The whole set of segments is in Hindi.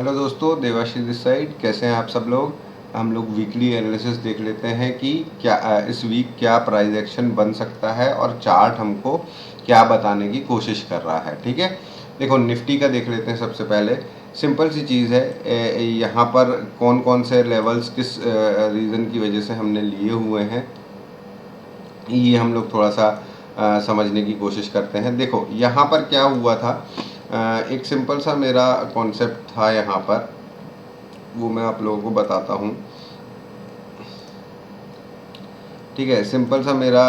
हेलो दोस्तों, देवाशीष दिस साइड। कैसे हैं आप सब लोग। हम लोग वीकली एनालिसिस देख लेते हैं कि क्या इस वीक क्या प्राइस एक्शन बन सकता है और चार्ट हमको क्या बताने की कोशिश कर रहा है। ठीक है, देखो निफ्टी का देख लेते हैं। सबसे पहले सिंपल सी चीज़ है, यहाँ पर कौन कौन से लेवल्स किस रीज़न की वजह से हमने लिए हुए हैं, ये हम लोग थोड़ा सा समझने की कोशिश करते हैं। देखो यहाँ पर क्या हुआ था, एक सिंपल सा मेरा कॉन्सेप्ट था यहाँ पर, वो मैं आप लोगों को बताता हूँ। ठीक है, सिंपल सा मेरा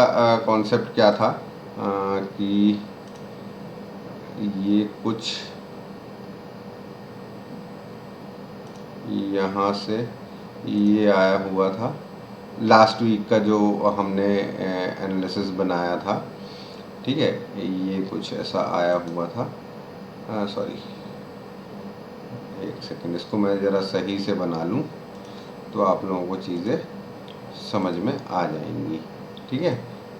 कॉन्सेप्ट क्या था कि ये कुछ यहाँ से ये आया हुआ था लास्ट वीक का जो हमने एनालिसिस बनाया था। ठीक है, ये कुछ ऐसा आया हुआ था। सॉरी, एक सेकंड, इसको मैं ज़रा सही से बना लूँ तो आप लोगों को चीज़ें समझ में आ जाएंगी। ठीक है,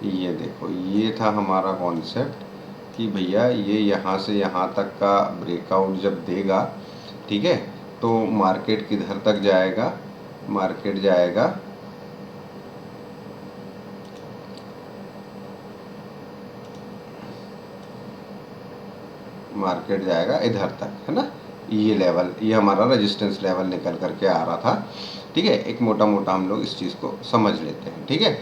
ये देखो, ये था हमारा कॉन्सेप्ट कि भैया ये यहाँ से यहाँ तक का ब्रेकआउट जब देगा, ठीक है, तो मार्केट किधर तक जाएगा, मार्केट जाएगा इधर तक, है ना। ये लेवल, ये हमारा रेजिस्टेंस लेवल निकल करके आ रहा था। ठीक है, एक मोटा मोटा हम लोग इस चीज़ को समझ लेते हैं। ठीक है,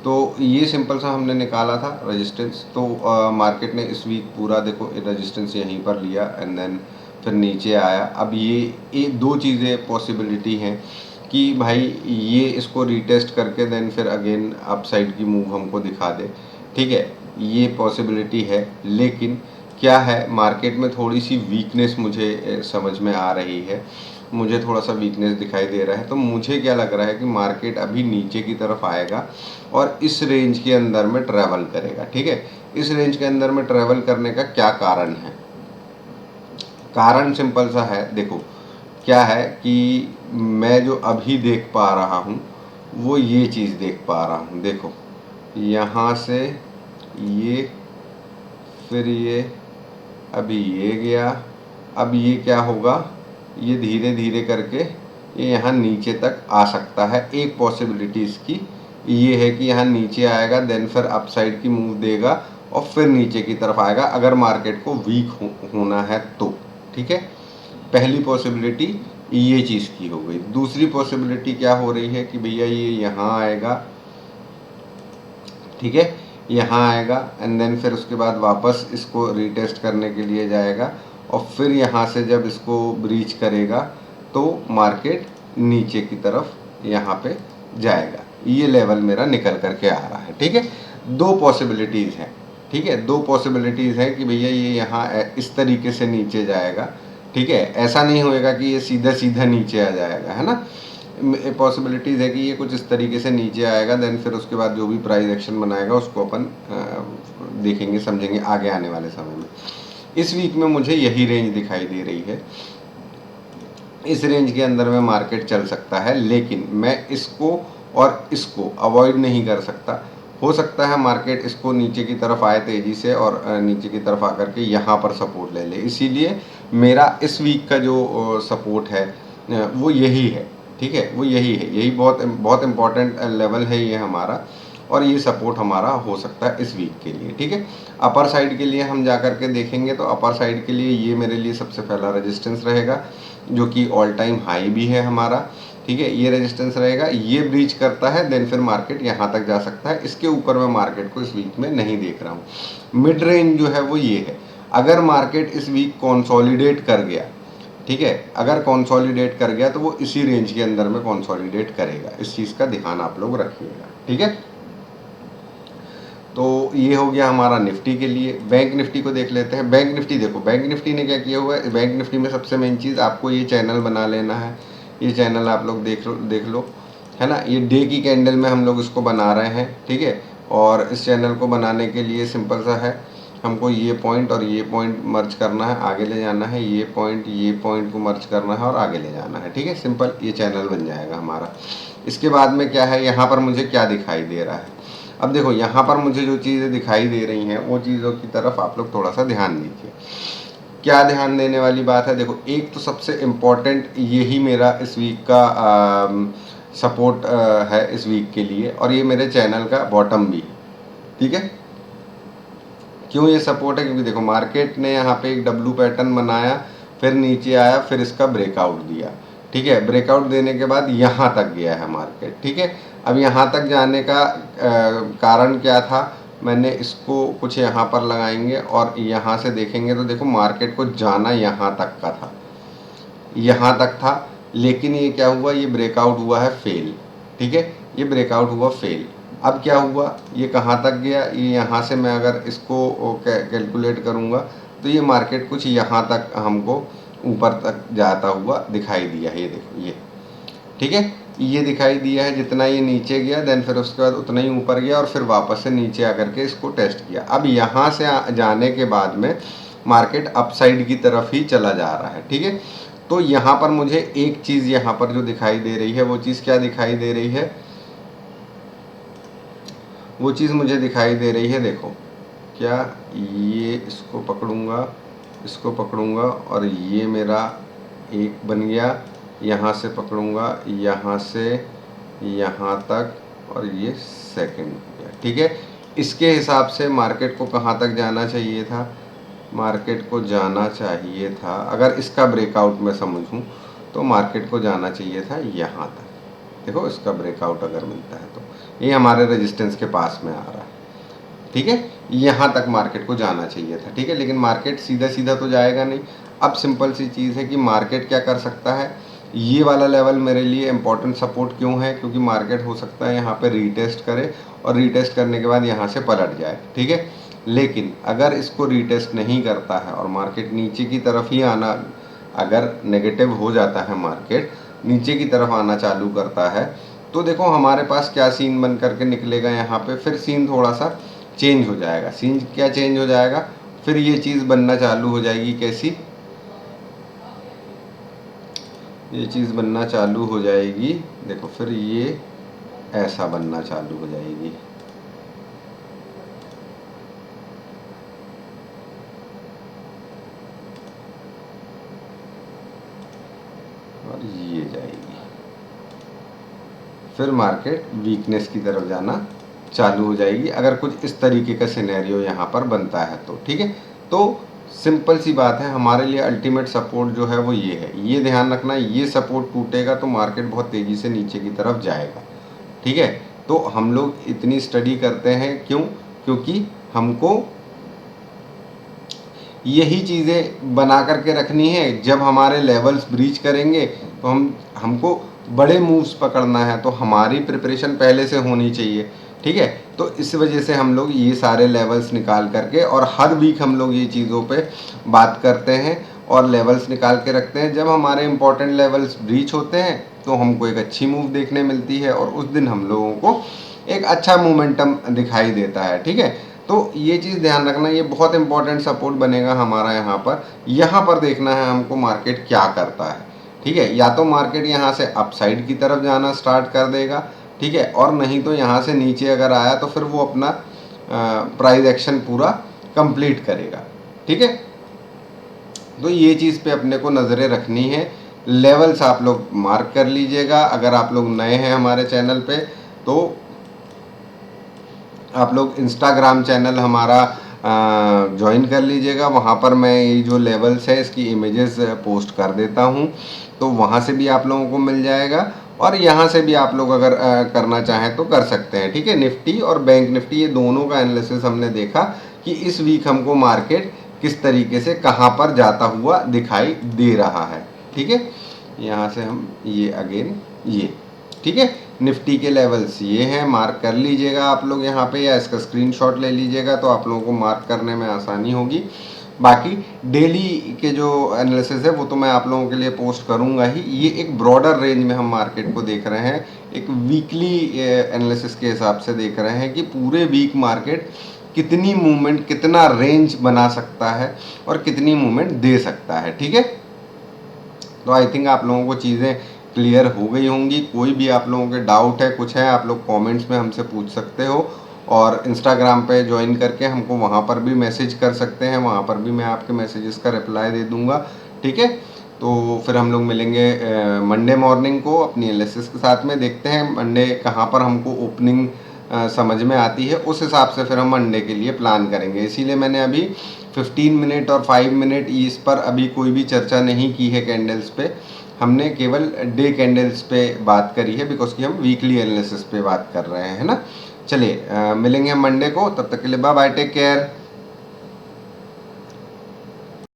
तो ये सिंपल सा हमने निकाला था रेजिस्टेंस। तो मार्केट ने इस वीक पूरा देखो रेजिस्टेंस यहीं पर लिया एंड देन फिर नीचे आया। अब ये दो चीज़ें पॉसिबिलिटी हैं कि भाई ये इसको रीटेस्ट करके देन फिर अगेन अप साइड की मूव हमको दिखा दे। ठीक है, ये पॉसिबिलिटी है, लेकिन क्या है, मार्केट में थोड़ी सी वीकनेस मुझे समझ में आ रही है, मुझे थोड़ा सा वीकनेस दिखाई दे रहा है। तो मुझे क्या लग रहा है कि मार्केट अभी नीचे की तरफ आएगा और इस रेंज के अंदर में ट्रैवल करेगा। ठीक है, इस रेंज के अंदर में ट्रैवल करने का क्या कारण है, कारण सिंपल सा है। देखो क्या है कि मैं जो अभी देख पा रहा हूँ वो ये चीज़ देख पा रहा हूँ। देखो यहाँ से ये, फिर ये, अभी ये गया, अब ये क्या होगा, ये धीरे धीरे करके ये यहाँ नीचे तक आ सकता है। एक पॉसिबिलिटी इसकी ये है कि यहाँ नीचे आएगा, देन फिर अपसाइड की मूव देगा और फिर नीचे की तरफ आएगा अगर मार्केट को वीक होना है तो। ठीक है, पहली पॉसिबिलिटी ये चीज़ की हो गई। दूसरी पॉसिबिलिटी क्या हो रही है कि भैया ये यहाँ आएगा, ठीक है, यहाँ आएगा एंड देन फिर उसके बाद वापस इसको रीटेस्ट करने के लिए जाएगा और फिर यहाँ से जब इसको ब्रीच करेगा तो मार्केट नीचे की तरफ यहाँ पे जाएगा। ये लेवल मेरा निकल करके आ रहा है। ठीक है, दो पॉसिबिलिटीज़ हैं। ठीक है, दो पॉसिबिलिटीज़ हैं कि भैया ये यहाँ इस तरीके से नीचे जाएगा। ठीक है, ऐसा नहीं होएगा कि ये सीधा सीधा नीचे आ जाएगा, है ना। पॉसिबिलिटीज़ है कि ये कुछ इस तरीके से नीचे आएगा, देन फिर उसके बाद जो भी प्राइस एक्शन बनाएगा उसको अपन देखेंगे समझेंगे आगे आने वाले समय में। इस वीक में मुझे यही रेंज दिखाई दे रही है, इस रेंज के अंदर में मार्केट चल सकता है, लेकिन मैं इसको और इसको अवॉइड नहीं कर सकता। हो सकता है मार्केट इसको नीचे की तरफ आए तेज़ी से और नीचे की तरफ आकर के यहाँ पर सपोर्ट ले ले। इसीलिए मेरा इस वीक का जो सपोर्ट है वो यही है। ठीक है, वो यही है, यही बहुत बहुत इम्पॉर्टेंट लेवल है ये हमारा, और ये सपोर्ट हमारा हो सकता है इस वीक के लिए। ठीक है, अपर साइड के लिए हम जा कर के देखेंगे तो अपर साइड के लिए ये मेरे लिए सबसे पहला रेजिस्टेंस रहेगा जो कि ऑल टाइम हाई भी है हमारा। ठीक है, ये रेजिस्टेंस रहेगा, ये ब्रीच करता है देन फिर मार्केट यहाँ तक जा सकता है। इसके ऊपर मैं मार्केट को इस वीक में नहीं देख रहा हूँ। मिड रेंज जो है वो ये है, अगर मार्केट इस वीक कॉन्सोलिडेट कर गया, ठीक है, अगर कॉन्सोलिडेट कर गया तो वो इसी रेंज के अंदर में कॉन्सोलिडेट करेगा। इस चीज़ का ध्यान आप लोग रखिएगा। ठीक है, तो ये हो गया हमारा निफ्टी के लिए। बैंक निफ्टी को देख लेते हैं। बैंक निफ्टी देखो, बैंक निफ्टी ने क्या किया हुआ है, बैंक निफ्टी में सबसे मेन चीज़ आपको ये चैनल बना लेना है। ये चैनल आप लोग देख लो, है ना। ये डे की कैंडल में हम लोग इसको बना रहे हैं। ठीक है, और इस चैनल को बनाने के लिए सिंपल सा है, हमको ये पॉइंट और ये पॉइंट मर्ज करना है, आगे ले जाना है, ये पॉइंट को मर्ज करना है और आगे ले जाना है। ठीक है, सिंपल ये चैनल बन जाएगा हमारा। इसके बाद में क्या है, यहाँ पर मुझे क्या दिखाई दे रहा है। अब देखो यहाँ पर मुझे जो चीज़ें दिखाई दे रही हैं वो चीज़ों की तरफ आप लोग थोड़ा सा ध्यान दीजिए। क्या ध्यान देने वाली बात है, देखो एक तो सबसे इम्पोर्टेंट यही मेरा इस वीक का सपोर्ट है इस वीक के लिए, और ये मेरे चैनल का बॉटम भी, ठीक है। क्यों ये सपोर्ट है, क्योंकि देखो मार्केट ने यहाँ पे एक डब्लू पैटर्न बनाया, फिर नीचे आया, फिर इसका ब्रेकआउट दिया, ठीक है। ब्रेकआउट देने के बाद यहाँ तक गया है मार्केट, ठीक है। अब यहाँ तक जाने का कारण क्या था, मैंने इसको कुछ यहाँ पर लगाएंगे और यहाँ से देखेंगे तो देखो मार्केट को जाना यहाँ तक का था, यहाँ तक था, लेकिन ये क्या हुआ, ये ब्रेकआउट हुआ है फेल, ठीक है। ये ब्रेकआउट हुआ फेल। अब क्या हुआ, ये कहाँ तक गया, ये यहाँ से मैं अगर इसको कैलकुलेट करूँगा तो ये मार्केट कुछ यहाँ तक हमको ऊपर तक जाता हुआ दिखाई दिया है, ये देखो ये, ठीक है। ये दिखाई दिया है, जितना ये नीचे गया देन फिर उसके बाद उतना ही ऊपर गया और फिर वापस से नीचे आकर के इसको टेस्ट किया। अब यहाँ से जाने के बाद में मार्केट अपसाइड की तरफ ही चला जा रहा है, ठीक है। तो यहाँ पर मुझे एक चीज़ यहाँ पर जो दिखाई दे रही है, वो चीज़ क्या दिखाई दे रही है, वो चीज़ मुझे दिखाई दे रही है, देखो क्या, ये इसको पकड़ूंगा और ये मेरा एक बन गया, यहाँ से पकड़ूंगा, यहाँ से यहाँ तक, और ये सेकंड हो गया, ठीक है। इसके हिसाब से मार्केट को कहाँ तक जाना चाहिए था, मार्केट को जाना चाहिए था, अगर इसका ब्रेकआउट मैं समझूं तो मार्केट को जाना चाहिए था यहाँ तक। देखो इसका ब्रेकआउट अगर मिलता है तो ये हमारे रेजिस्टेंस के पास में आ रहा है, ठीक है। यहाँ तक मार्केट को जाना चाहिए था, ठीक है। लेकिन मार्केट सीधा सीधा तो जाएगा नहीं। अब सिंपल सी चीज़ है कि मार्केट क्या कर सकता है, ये वाला लेवल मेरे लिए इम्पोर्टेंट सपोर्ट क्यों है, क्योंकि मार्केट हो सकता है यहाँ पे रीटेस्ट करे और रीटेस्ट करने के बाद यहाँ से पलट जाए, ठीक है। लेकिन अगर इसको रीटेस्ट नहीं करता है और मार्केट नीचे की तरफ ही आना, अगर नेगेटिव हो जाता है, मार्केट नीचे की तरफ आना चालू करता है, तो देखो हमारे पास क्या सीन बन करके निकलेगा, यहाँ पे फिर सीन थोड़ा सा चेंज हो जाएगा। सीन क्या चेंज हो जाएगा, फिर ये चीज़ बनना चालू हो जाएगी, कैसी, ये चीज़ बनना चालू हो जाएगी, देखो फिर ये ऐसा बनना चालू हो जाएगी, और ये जाएगी, फिर मार्केट वीकनेस की तरफ जाना चालू हो जाएगी, अगर कुछ इस तरीके का सिनेरियो यहाँ पर बनता है तो, ठीक है। तो सिंपल सी बात है, हमारे लिए अल्टीमेट सपोर्ट जो है वो ये है, ये ध्यान रखना, ये सपोर्ट टूटेगा तो मार्केट बहुत तेज़ी से नीचे की तरफ जाएगा, ठीक है। तो हम लोग इतनी स्टडी करते हैं क्यों, क्योंकि हमको यही चीज़ें बना करके रखनी है। जब हमारे लेवल्स ब्रीच करेंगे तो हमको बड़े मूव्स पकड़ना है, तो हमारी प्रिपरेशन पहले से होनी चाहिए, ठीक है। तो इस वजह से हम लोग ये सारे लेवल्स निकाल करके, और हर वीक हम लोग ये चीज़ों पे बात करते हैं और लेवल्स निकाल के रखते हैं। जब हमारे इंपॉर्टेंट लेवल्स ब्रीच होते हैं तो हमको एक अच्छी मूव देखने मिलती है और उस दिन हम लोगों को एक अच्छा मोमेंटम दिखाई देता है, ठीक है। तो ये चीज़ ध्यान रखना, ये बहुत इंपॉर्टेंट सपोर्ट बनेगा हमारा यहाँ पर देखना है हमको मार्केट क्या करता है, ठीक है। या तो मार्केट यहाँ से अपसाइड की तरफ जाना स्टार्ट कर देगा, ठीक है, और नहीं तो यहाँ से नीचे अगर आया तो फिर वो अपना प्राइस एक्शन पूरा कंप्लीट करेगा, ठीक है। तो ये चीज़ पे अपने को नज़रें रखनी है। लेवल्स आप लोग मार्क कर लीजिएगा। अगर आप लोग नए हैं हमारे चैनल पे तो आप लोग इंस्टाग्राम चैनल हमारा ज्वाइन कर लीजिएगा, वहाँ पर मैं ये जो लेवल्स है इसकी इमेजेस पोस्ट कर देता हूँ, तो वहाँ से भी आप लोगों को मिल जाएगा, और यहाँ से भी आप लोग अगर करना चाहें तो कर सकते हैं, ठीक है। निफ्टी और बैंक निफ्टी ये दोनों का एनालिसिस हमने देखा कि इस वीक हमको मार्केट किस तरीके से कहाँ पर जाता हुआ दिखाई दे रहा है, ठीक है। यहाँ से हम ये अगेन ये, ठीक है, निफ्टी के लेवल्स ये हैं, मार्क कर लीजिएगा आप लोग यहाँ पे, या इसका स्क्रीनशॉट ले लीजिएगा तो आप लोगों को मार्क करने में आसानी होगी। बाकी डेली के जो एनालिसिस है वो तो मैं आप लोगों के लिए पोस्ट करूँगा ही। ये एक ब्रॉडर रेंज में हम मार्केट को देख रहे हैं, एक वीकली एनालिसिस के हिसाब से देख रहे हैं कि पूरे वीक मार्केट कितनी मूवमेंट, कितना रेंज बना सकता है और कितनी मूवमेंट दे सकता है, ठीक है। तो आई थिंक आप लोगों को चीज़ें क्लियर हो गई होंगी। कोई भी आप लोगों के डाउट है, कुछ है, आप लोग कमेंट्स में हमसे पूछ सकते हो, और इंस्टाग्राम पे ज्वाइन करके हमको वहाँ पर भी मैसेज कर सकते हैं, वहाँ पर भी मैं आपके मैसेजेस का रिप्लाई दे दूँगा, ठीक है। तो फिर हम लोग मिलेंगे मंडे मॉर्निंग को अपनी एनालिसिस के साथ में। देखते हैं मंडे कहाँ पर हमको ओपनिंग समझ में आती है, उस हिसाब से फिर हम मंडे के लिए प्लान करेंगे। इसीलिए मैंने अभी 15 मिनट और 5 मिनट इस पर अभी कोई भी चर्चा नहीं की है कैंडल्स पे। हमने केवल डे कैंडल्स पे बात करी है, बिकॉज कि हम वीकली एनालिसिस पे बात कर रहे हैं, है ना। चलिए मिलेंगे हम मंडे को, तब तक के लिए बाय बाय, टेक केयर।